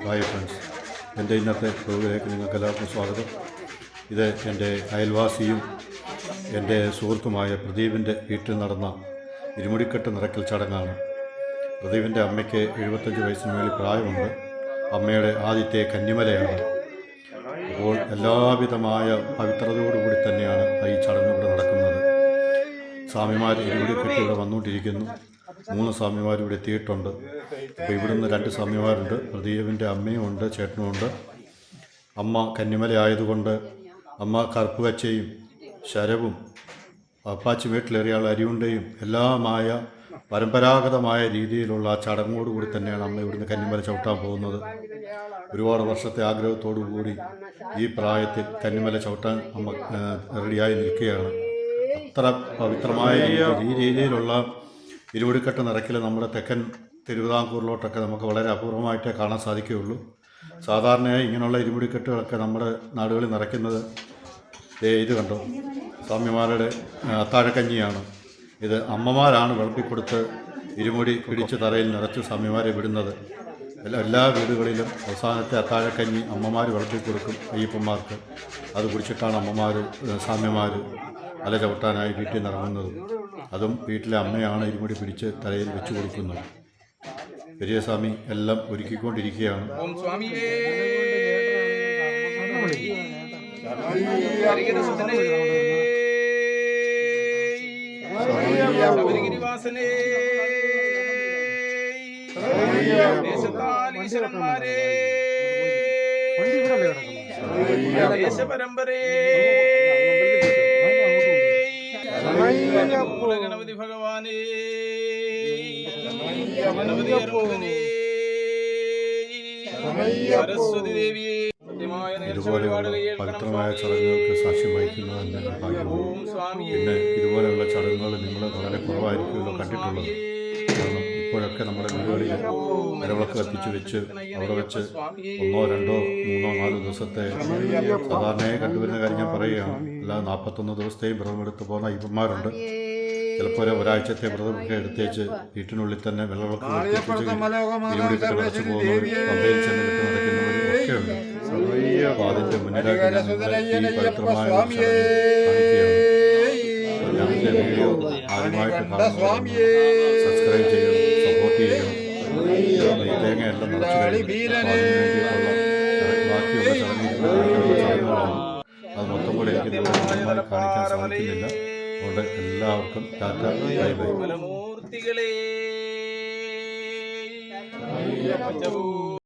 Hi friends, എൻ്റെ ഇന്നത്തെ പ്രോഗ്രാമിലേക്ക് നിങ്ങൾക്ക് എല്ലാവർക്കും സ്വാഗതം. ഇത് എൻ്റെ അയൽവാസിയും എൻ്റെ സുഹൃത്തുമായ പ്രദീപിൻ്റെ വീട്ടിൽ നടന്ന ഇരുമുടിക്കെട്ട് നിറയ്ക്കൽ ചടങ്ങാണ്. പ്രദീപിൻ്റെ അമ്മയ്ക്ക് 75 വയസ്സിന് മേളിൽ പ്രായമുണ്ട്. അമ്മയുടെ ആദ്യത്തെ കന്നിമലയാണ്. അപ്പോൾ എല്ലാവിധമായ പവിത്രതയോടുകൂടി തന്നെയാണ് ഈ ചടങ്ങ് ഇവിടെ നടക്കുന്നത്. സ്വാമിമാർ ഇരുമുടിക്കെട്ട് ഇവിടെ വന്നുകൊണ്ടിരിക്കുന്നു. 3 സ്വാമിമാർ ഇവിടെ എത്തിയിട്ടുണ്ട്. അപ്പോൾ ഇവിടുന്ന് 2 സ്വാമിമാരുണ്ട്. പ്രദീപിൻ്റെ അമ്മയും ഉണ്ട്, ചേട്ടനും ഉണ്ട്. അമ്മ കന്നിമല ആയതുകൊണ്ട് അമ്മ കറുപ്പ് കച്ചയും ശരവും അപ്പാച്ചി വീട്ടിലേറിയാൾ അരിയുണ്ടയും എല്ലാമായ പരമ്പരാഗതമായ രീതിയിലുള്ള ആ ചടങ്ങോടുകൂടി തന്നെയാണ് അമ്മ ഇവിടുന്ന് കന്നിമല ചവിട്ടാൻ പോകുന്നത്. ഒരുപാട് വർഷത്തെ ആഗ്രഹത്തോടു കൂടി ഈ പ്രായത്തിൽ കന്നിമല ചവിട്ടാൻ അമ്മ റെഡിയായി നിൽക്കുകയാണ്. അത്ര പവിത്രമായ ഈ രീതിയിലുള്ള ഇരുമുടിക്കെട്ട് നിറയ്ക്കൽ നമ്മുടെ തെക്കൻ തിരുവിതാംകൂറിലോട്ടൊക്കെ നമുക്ക് വളരെ അപൂർവമായിട്ടേ കാണാൻ സാധിക്കുകയുള്ളൂ. സാധാരണയായി ഇങ്ങനെയുള്ള ഇരുമുടിക്കെട്ടുകളൊക്കെ നമ്മുടെ നാടുകളിൽ നിറയ്ക്കുന്നത് ഇത് കണ്ടോ, സ്വാമിമാരുടെ അത്താഴക്കഞ്ഞിയാണ്. ഇത് അമ്മമാരാണ് വിളമ്പിക്കൊടുത്ത് ഇരുമുടി പിടിച്ച് തറയിൽ നിറച്ച് സ്വാമിമാരെ വിടുന്നത്. എല്ലാ വീടുകളിലും അവസാനത്തെ അത്താഴക്കഞ്ഞി അമ്മമാർ വിളമ്പിക്കൊടുക്കും അയ്യപ്പന്മാർക്ക്. അത് കുടിച്ചിട്ടാണ് സ്വാമിമാർ മല ചവിട്ടാനായി വീട്ടിൽ നിന്ന് ഇറങ്ങുന്നത്. അതും വീട്ടിലെ അമ്മയാണ് ഇരുമുടി പിടിച്ച് തലയിൽ വെച്ച് കൊടുക്കുന്നത്. പെരിയ സ്വാമി എല്ലാം ഒരുക്കിക്കൊണ്ടിരിക്കുകയാണ്. ഗണപതി ഭഗവാനേ, സരസ്വതി ദേവിയെ ഇതുപോലെയുള്ള പവിത്രമായ ചടങ്ങുകൾക്ക് സാക്ഷ്യം വഹിക്കുന്നത് തന്നെ ഭാഗ്യവും. പിന്നെ ഇതുപോലെയുള്ള ചടങ്ങുകൾ നിങ്ങൾ വളരെ കുറവായിരിക്കുമല്ലോ കണ്ടിട്ടുള്ളത്. കാരണം ഇപ്പോഴൊക്കെ നമ്മുടെ വീടുകളിൽ നിലവിളക്ക് കത്തിച്ച് വെച്ച് അവിടെ വെച്ച് 1, 2, 3, 4 ദിവസത്തെ സാധാരണയായി കണ്ടുവരുന്ന കാര്യം ഞാൻ പറയുകയാണ്. അല്ലാതെ 41 ദിവസത്തെയും വ്രതമെടുത്ത് പോകുന്ന അയ്യപ്പന്മാരുണ്ട്. ചിലപ്പോൾ ഒരാഴ്ചത്തെ വ്രതമൊക്കെ എടുത്തേച്ച് വീട്ടിനുള്ളിൽ തന്നെ വെള്ളവിളക്ക് ഇരുമുടിക്കെട്ട് നിറച്ച് പോകുന്നവരും പമ്പയിൽ ചെന്നിട്ട് നടക്കുന്നവരും ഒക്കെയുണ്ട്. അപ്പോൾ അതിൻ്റെ മുന്നിലായിട്ട് ഈ പവിത്രമായ കാണിക്കുകയാണ്. ഞങ്ങളുടെ വീഡിയോ ആദ്യമായിട്ട് കാണുന്നവർ സബ്സ്ക്രൈബ് ചെയ്യണം, സപ്പോർട്ട് ചെയ്യണം. ഈ തേങ്ങയെല്ലാം നിറച്ച് കഴിഞ്ഞു. അപ്പോൾ അതിന് വേണ്ടിയിട്ടുള്ള ബാക്കിയുള്ള ചടങ്ങുകളാണ്. അത് മൊത്തം കൂടെ എനിക്ക് നിങ്ങളെ കാണിക്കാൻ സാധിക്കുന്നില്ല. അതുകൊണ്ട് എല്ലാവർക്കും ടാറ്റ, ബൈ ബൈ.